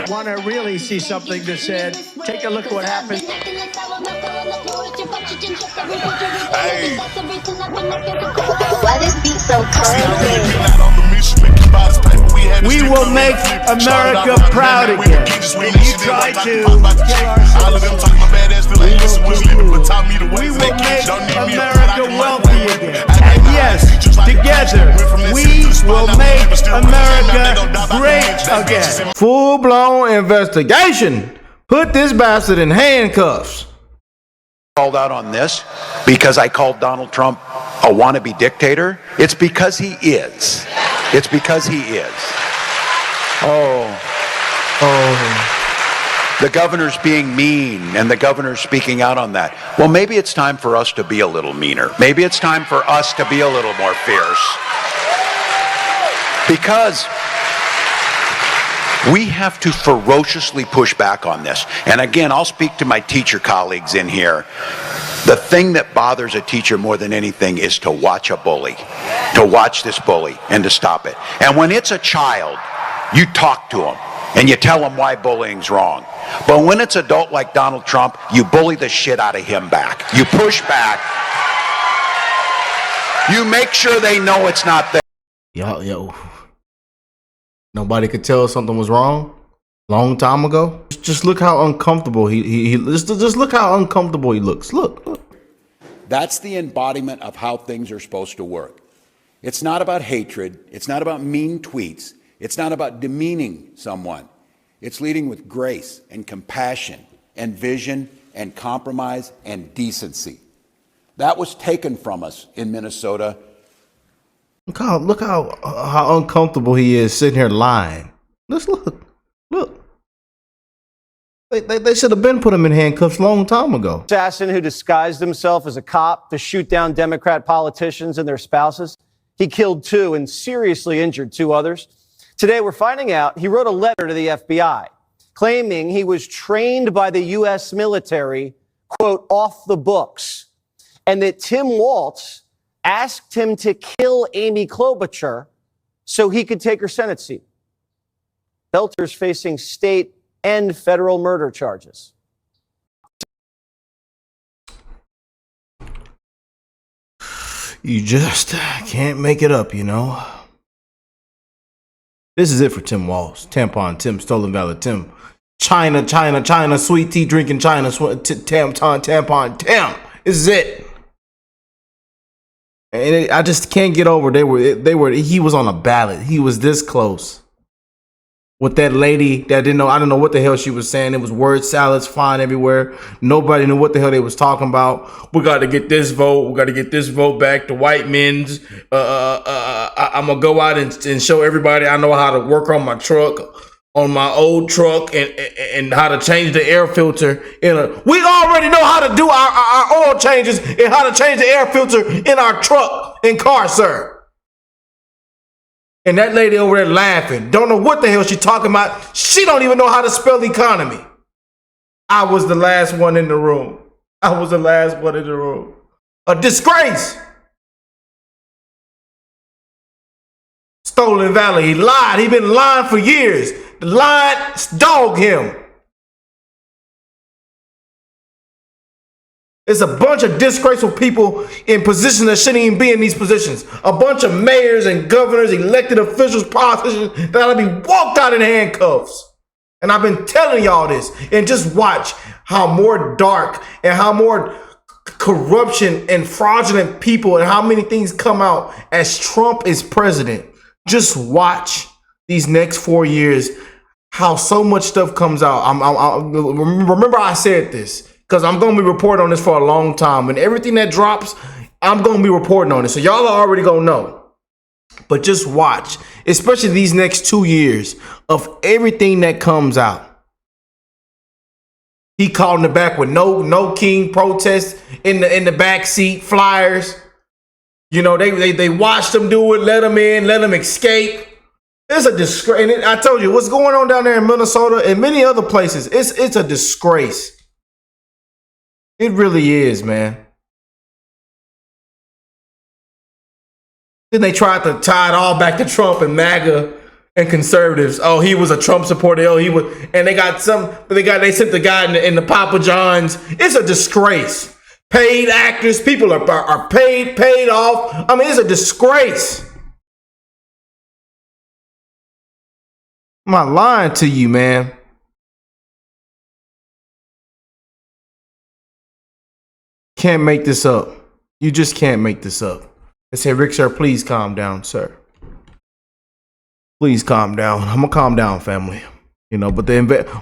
Want to really see something that said, take a look at what happened. Hey. Why this beat so cold? We will make America proud again. And you try to kill our citizens. We will make America wealthy again. And yes, together, we will make America great again. Full-blown investigation. Put this bastard in handcuffs. Called out on this because I called Donald Trump a wannabe dictator. It's because he is. It's because he is. Oh. The governor's being mean, and the governor's speaking out on that. Well, maybe it's time for us to be a little meaner. Maybe it's time for us to be a little more fierce. Because we have to ferociously push back on this. And again, I'll speak to my teacher colleagues in here. The thing that bothers a teacher more than anything is to watch a bully, to watch this bully and to stop it. And when it's a child, you talk to them and you tell them why bullying's wrong. But when it's adult like Donald Trump, you bully the shit out of him back. You push back. You make sure they know it's not there. Yo. Nobody could tell something was wrong long time ago. Just look how uncomfortable just look how uncomfortable he looks. Look. That's the embodiment of how things are supposed to work. It's not about hatred. It's not about mean tweets. It's not about demeaning someone. It's leading with grace and compassion and vision and compromise and decency. That was taken from us in Minnesota. Look how uncomfortable he is sitting here lying. Look. They should have been put him in handcuffs a long time ago. Assassin who disguised himself as a cop to shoot down Democrat politicians and their spouses. He killed 2 and seriously injured 2 others. Today, we're finding out he wrote a letter to the FBI claiming he was trained by the U.S. military, quote, off the books, and that Tim Walz asked him to kill Amy Klobuchar so he could take her Senate seat. Belter's facing state and federal murder charges. You just can't make it up, you know. This is it for Tim Walz. Tampon Tim, Stolen Valor Tim. China, sweet tea drinking China, tampon Tim. This is it. And I just can't get over he was on a ballot. He was this close. With that lady that I don't know what the hell she was saying. It was word salads flying everywhere. Nobody knew what the hell they was talking about. We got to get this vote. We got to get this vote back. The white men's. I'm going to go out and show everybody I know how to work on my truck, on my old truck, and how to change the air filter. We already know how to do our oil changes and how to change the air filter in our truck and car, sir. And that lady over there laughing. Don't know what the hell she talking about. She don't even know how to spell economy. I was the last one in the room. A disgrace. Stolen Valley. He lied. He been lying for years. The lie dogged him. It's a bunch of disgraceful people in positions that shouldn't even be in these positions. A bunch of mayors and governors, elected officials, politicians that ought to be walked out in handcuffs. And I've been telling y'all this. And just watch how more dark and how more corruption and fraudulent people and how many things come out as Trump is president. Just watch these next 4 years how so much stuff comes out. Remember I said this. Because I'm going to be reporting on this for a long time. And everything that drops, I'm going to be reporting on it. So y'all are already going to know. But just watch, especially these next 2 years of everything that comes out. He called in the back with no king protests in the back seat, flyers. You know, they watched him do it, let him in, let him escape. It's a disgrace. And I told you, what's going on down there in Minnesota and many other places, it's a disgrace. It really is, man. Then they tried to tie it all back to Trump and MAGA and conservatives. Oh, he was a Trump supporter. Oh, he was, and they sent the guy in the Papa John's. It's a disgrace. Paid actors, people are paid off. I mean, it's a disgrace. I'm not lying to you, man. Can't make this up. You just can't make this up. I say, Rick, sir, please calm down, sir. Please calm down. I'm gonna calm down, family. You know, but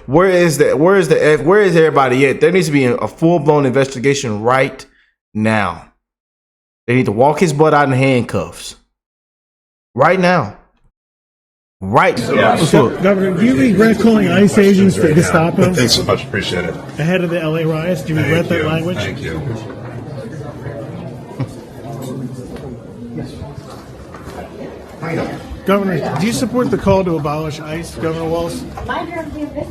where is everybody at? There needs to be a full-blown investigation right now. They need to walk his butt out in handcuffs. Right now. Right. So, Governor, do you regret calling ICE agents the Gestapo? Thanks so much. Appreciate it. Ahead of the LA riots, do you regret that language? Thank you. Governor, do you support the call to abolish ICE, Governor Walz? Mind your own business.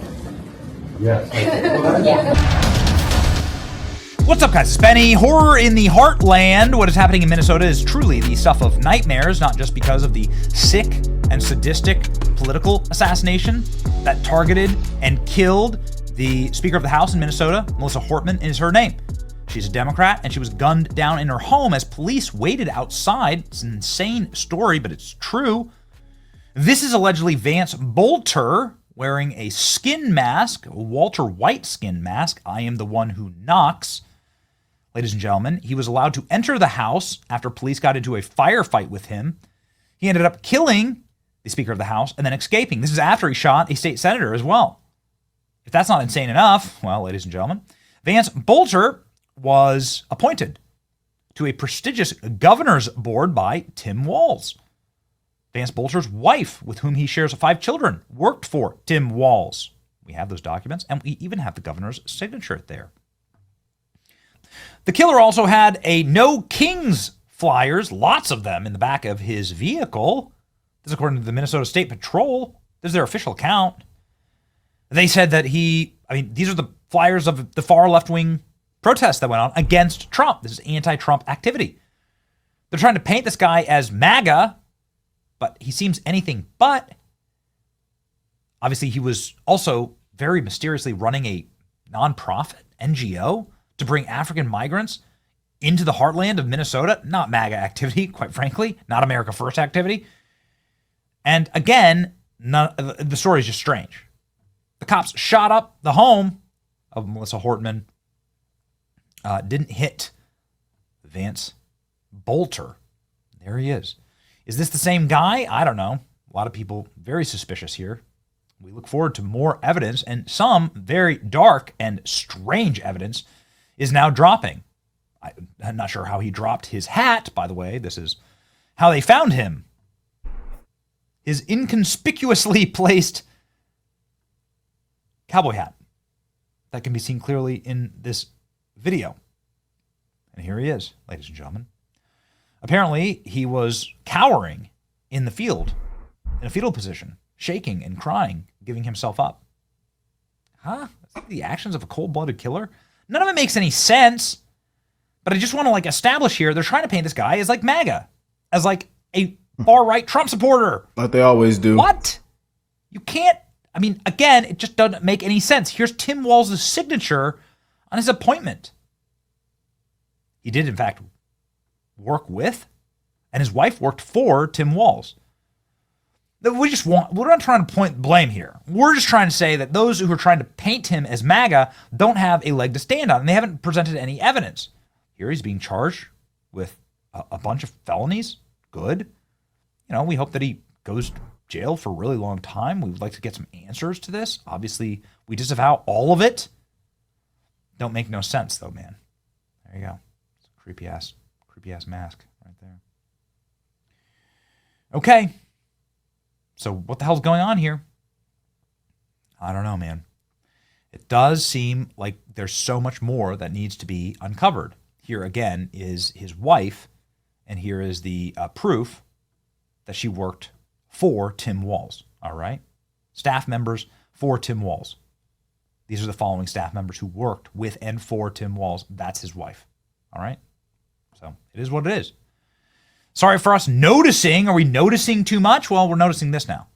What's up, guys? It's Benny. Horror in the heartland. What is happening in Minnesota is truly the stuff of nightmares, not just because of the sick and sadistic political assassination that targeted and killed the Speaker of the House in Minnesota. Melissa Hortman is her name. She's a Democrat, and she was gunned down in her home as police waited outside. It's an insane story, but it's true. This is allegedly Vance Bolter wearing a skin mask, a Walter White skin mask. I am the one who knocks. Ladies and gentlemen, he was allowed to enter the house after police got into a firefight with him. He ended up killing the Speaker of the House and then escaping. This is after he shot a state senator as well. If that's not insane enough, well, ladies and gentlemen, Vance Bolter was appointed to a prestigious governor's board by Tim Walz. Vance Bolter's wife, with whom he shares 5 children, worked for Tim Walz. We have those documents, and we even have the governor's signature there. The killer also had a No Kings flyers, lots of them, in the back of his vehicle. This is according to the Minnesota State Patrol. This is their official account. They said that these are the flyers of the far left-wing protests that went on against Trump. This is anti-Trump activity. They're trying to paint this guy as MAGA, but he seems anything but. Obviously, he was also very mysteriously running a nonprofit, NGO, to bring African migrants into the heartland of Minnesota. Not MAGA activity, quite frankly. Not America First activity. And again, the story is just strange. The cops shot up the home of Melissa Hortman. Didn't hit Vance Bolter. There he is. Is this the same guy? I don't know. A lot of people very suspicious here. We look forward to more evidence, and some very dark and strange evidence is now dropping. I'm not sure how he dropped his hat, by the way. This is how they found him. His inconspicuously placed cowboy hat. That can be seen clearly in this video. And here he is, ladies and gentlemen. Apparently, he was cowering in the field, in a fetal position, shaking and crying, giving himself up. Huh? Is that the actions of a cold-blooded killer? None of it makes any sense. But I just want to establish here, they're trying to paint this guy as MAGA, as a far-right Trump supporter. Like they always do. What? You can't. Again, it just doesn't make any sense. Here's Tim Walz's signature on his appointment. He did, in fact, work with, and his wife worked for Tim Walz. We're not trying to point blame here. We're just trying to say that those who are trying to paint him as MAGA don't have a leg to stand on, and they haven't presented any evidence. Here he's being charged with a bunch of felonies. Good. We hope that he goes to jail for a really long time. We would like to get some answers to this. Obviously, we disavow all of it. Don't make no sense, though, man. There you go. It's a creepy ass mask right there. Okay. So what the hell's going on here? I don't know, man. It does seem like there's so much more that needs to be uncovered. Here again is his wife, and here is the proof that she worked for Tim Walz. All right? Staff members for Tim Walz. These are the following staff members who worked with and for Tim Walz. That's his wife. All right? So it is what it is. Sorry for us noticing. Are we noticing too much? Well, we're noticing this now.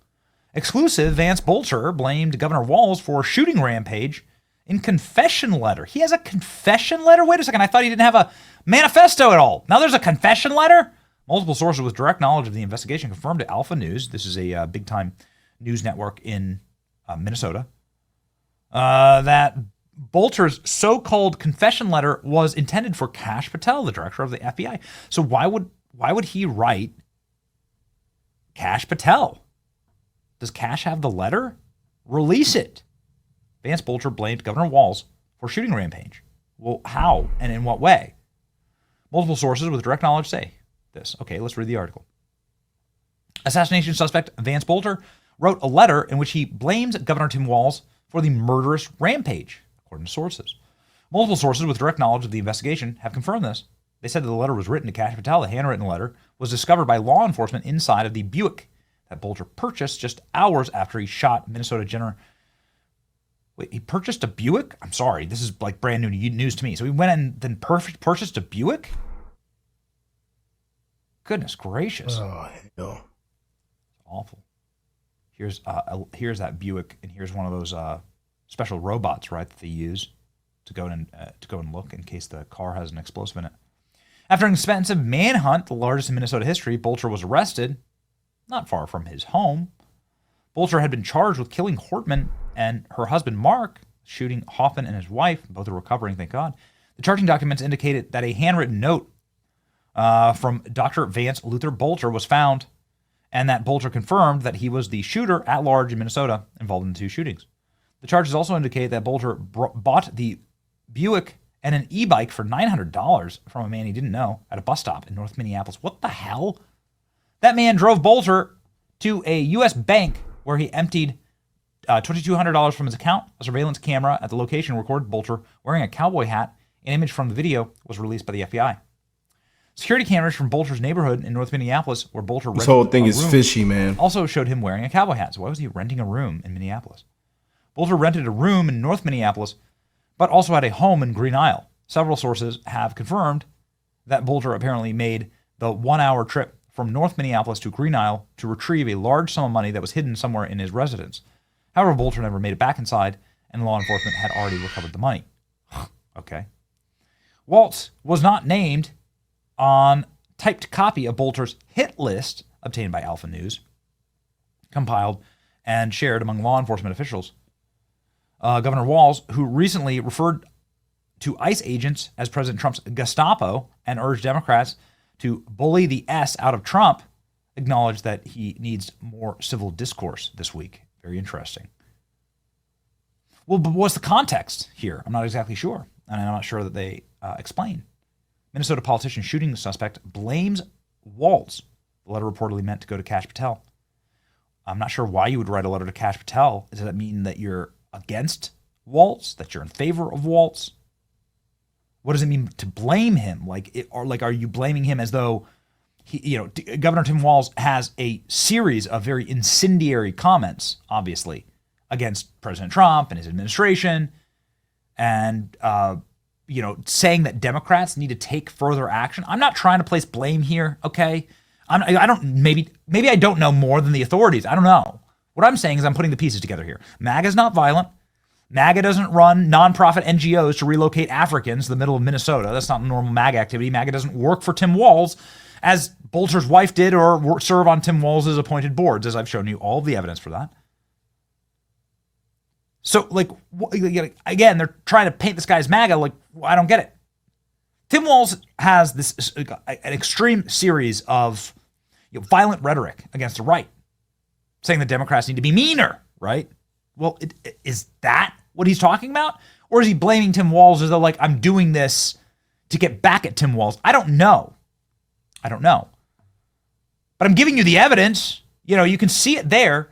Exclusive, Vance Bolter blamed Governor Walz for shooting rampage in confession letter. He has a confession letter? Wait a second, I thought he didn't have a manifesto at all. Now there's a confession letter? Multiple sources with direct knowledge of the investigation confirmed to Alpha News, this is a big-time news network in Minnesota, that Bolter's so-called confession letter was intended for Kash Patel, the director of the FBI. So why would he write Kash Patel? Does Kash have the letter? Release it. Vance Bolter blamed Governor Walz for shooting rampage. Well, how and in what way? Multiple sources with direct knowledge say this. Okay, let's read the article. Assassination suspect Vance Bolter wrote a letter in which he blames Governor Tim Walz for the murderous rampage, according to sources. Multiple sources with direct knowledge of the investigation have confirmed this. They said that the letter was written to Kash Patel. The handwritten letter was discovered by law enforcement inside of the Buick that Bolter purchased just hours after he shot Minnesota General. Wait, he purchased a Buick? I'm sorry, this is like brand new news to me. So he went and then purchased a Buick? Goodness gracious. Oh, hell. Awful. Here's that Buick, and here's one of those special robots, right, that they use to go and look in case the car has an explosive in it. After an expensive manhunt, the largest in Minnesota history, Bolter was arrested, not far from his home. Bolter had been charged with killing Hortman and her husband Mark, shooting Hoffman and his wife. Both are recovering, thank God. The charging documents indicated that a handwritten note from Dr. Vance Luther Bolter was found, and that Bolter confirmed that he was the shooter at large in Minnesota involved in the two shootings. The charges also indicate that Bolter bought the Buick and an e-bike for $900 from a man he didn't know at a bus stop in North Minneapolis. What the hell? That man drove Bolter to a U.S. bank where he emptied $2,200 from his account. A surveillance camera at the location recorded Bolter wearing a cowboy hat. An image from the video was released by the FBI. Security cameras from Bolter's neighborhood in North Minneapolis, where Bolter rented This whole thing a is room, fishy, man. also showed him wearing a cowboy hat. So why was he renting a room in Minneapolis? Bolter rented a room in North Minneapolis, but also had a home in Green Isle. Several sources have confirmed that Bolter apparently made the 1-hour trip from North Minneapolis to Green Isle to retrieve a large sum of money that was hidden somewhere in his residence. However, Bolter never made it back inside, and law enforcement had already recovered the money. Okay. Walz was not named on typed copy of Bolter's hit list obtained by Alpha News, compiled and shared among law enforcement officials. Governor Walz, who recently referred to ICE agents as President Trump's Gestapo and urged Democrats to bully the S out of Trump, acknowledged that he needs more civil discourse this week. Very interesting. Well, but what's the context here? I'm not exactly sure, and I'm not sure that they explain. Minnesota politician shooting the suspect blames Walz. The letter reportedly meant to go to Kash Patel. I'm not sure why you would write a letter to Kash Patel. Does that mean that you're against Walz, that you're in favor of Walz? What does it mean to blame him? Are you blaming him as though Governor Tim Walz has a series of very incendiary comments, obviously, against President Trump and his administration, and saying that Democrats need to take further action. I'm not trying to place blame here, okay? Maybe I don't know more than the authorities. I don't know. What I'm saying is I'm putting the pieces together here. MAGA's not violent. MAGA doesn't run nonprofit NGOs to relocate Africans to the middle of Minnesota. That's not normal MAGA activity. MAGA doesn't work for Tim Walz, as Bolter's wife did, or serve on Tim Walz's appointed boards, as I've shown you all of the evidence for that. So, again, they're trying to paint this guy as MAGA. I don't get it. Tim Walz has this an extreme series of violent rhetoric against the right, saying the Democrats need to be meaner, right? Well, is that what he's talking about? Or is he blaming Tim Walz as though, I'm doing this to get back at Tim Walz? I don't know. But I'm giving you the evidence. You can see it there.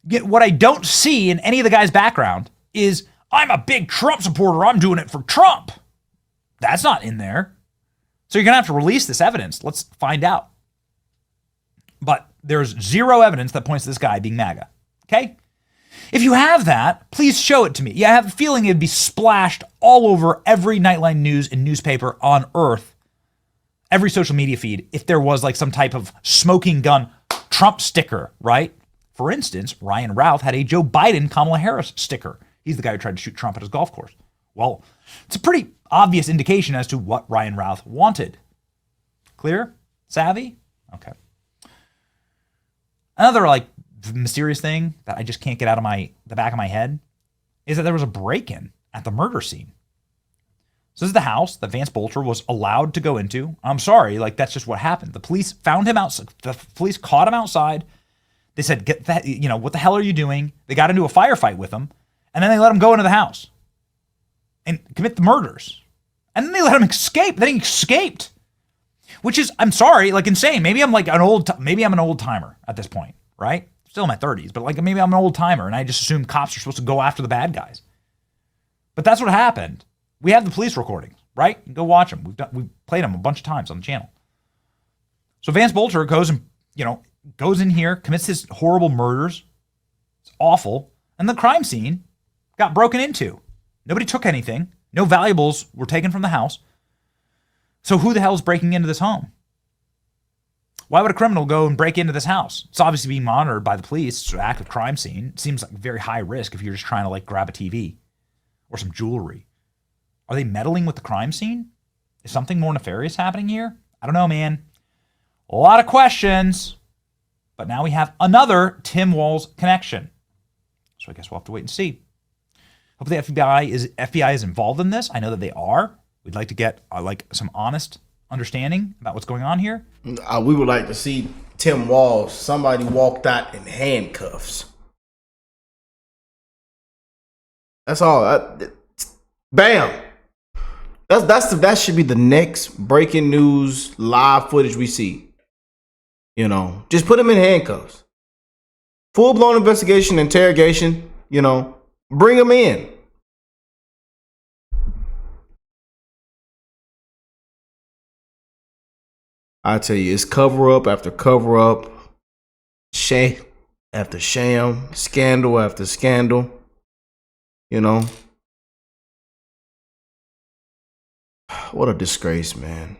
Yet what I don't see in any of the guy's background is, I'm a big Trump supporter. I'm doing it for Trump. That's not in there. So you're going to have to release this evidence. Let's find out. But there's zero evidence that points to this guy being MAGA. Okay? If you have that, please show it to me. Yeah, I have a feeling it'd be splashed all over every Nightline news and newspaper on earth, every social media feed, if there was some type of smoking gun Trump sticker, right? For instance, Ryan Routh had a Joe Biden, Kamala Harris sticker. He's the guy who tried to shoot Trump at his golf course. Well, it's a pretty obvious indication as to what Ryan Routh wanted. Clear? Savvy? Okay. Another mysterious thing that I just can't get out of the back of my head is that there was a break-in at the murder scene. So this is the house that Vance Bolter was allowed to go into. I'm sorry, that's just what happened. The police found him outside. The police caught him outside. They said, "Get that, what the hell are you doing?" They got into a firefight with him, and then they let him go into the house and commit the murders. And then they let him escape. Then he escaped, which is, I'm sorry, insane. Maybe I'm an old timer at this point, right? Still in my 30s, but maybe I'm an old timer and I just assume cops are supposed to go after the bad guys. But that's what happened. We have the police recordings, right? Go watch them. We've played them a bunch of times on the channel. So Vance Bolter goes in here, commits his horrible murders. It's awful. And the crime scene got broken into. Nobody took anything. No valuables were taken from the house. So who the hell is breaking into this home? Why would a criminal go and break into this house? It's obviously being monitored by the police. It's an active crime scene. It seems like very high risk if you're just trying to grab a TV or some jewelry. Are they meddling with the crime scene? Is something more nefarious happening here? I don't know, man. A lot of questions. But now we have another Tim Walz connection. So I guess we'll have to wait and see. Hopefully the FBI is involved in this. I know that they are. We'd like to get some honest understanding about what's going on here. We would like to see Tim Walz, somebody walked out in handcuffs. That's all. Bam. That should be the next breaking news live footage we see. Just put him in handcuffs. Full-blown investigation, interrogation, bring him in. I tell you, it's cover up after cover up, shame after sham, scandal after scandal. What a disgrace, man.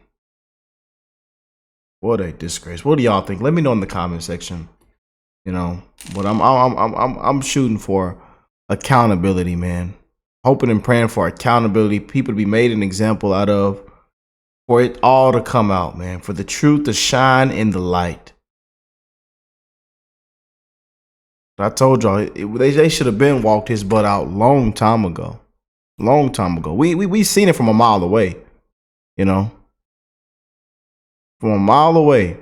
What a disgrace. What do y'all think? Let me know in the comment section. But I'm shooting for accountability, man. Hoping and praying for accountability, people to be made an example out of, for it all to come out, man, for the truth to shine in the light. I told y'all, they should have been walked his butt out long time ago. Long time ago. We seen it from a mile away, from a mile away.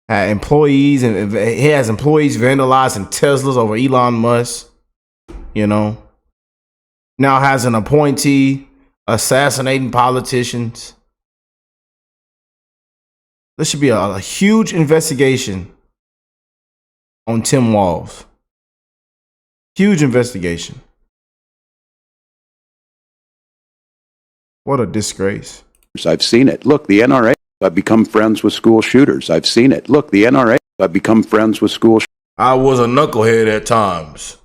Had employees, and he has employees vandalizing Teslas over Elon Musk, Now has an appointee assassinating politicians. There should be a huge investigation on Tim Walz. Huge investigation. What a disgrace. I've seen it. Look, the NRA, I've become friends with school shooters. I've seen it. Look, the NRA, I've become friends with school shooters. I was a knucklehead at times.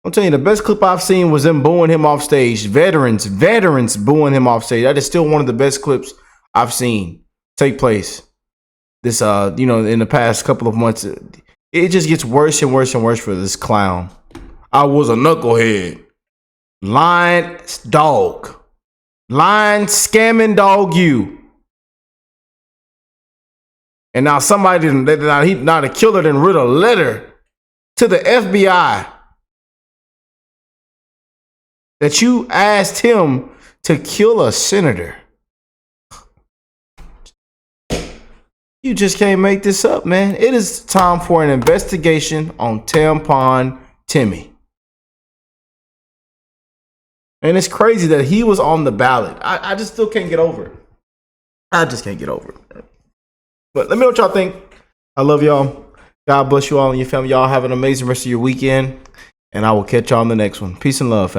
I'm telling you, the best clip I've seen was them booing him off stage. Veterans booing him off stage. That is still one of the best clips I've seen take place. This, in the past couple of months, it just gets worse and worse and worse for this clown. I was a knucklehead. Lying dog. Lying, scamming dog you. And now somebody, not a killer, didn't write a letter to the FBI that you asked him to kill a senator. You just can't make this up, man. It is time for an investigation on Tampon Timmy. And it's crazy that he was on the ballot. I just still can't get over it. I just can't get over it. But let me know what y'all think. I love y'all. God bless you all and your family. Y'all have an amazing rest of your weekend. And I will catch y'all on the next one. Peace and love, family.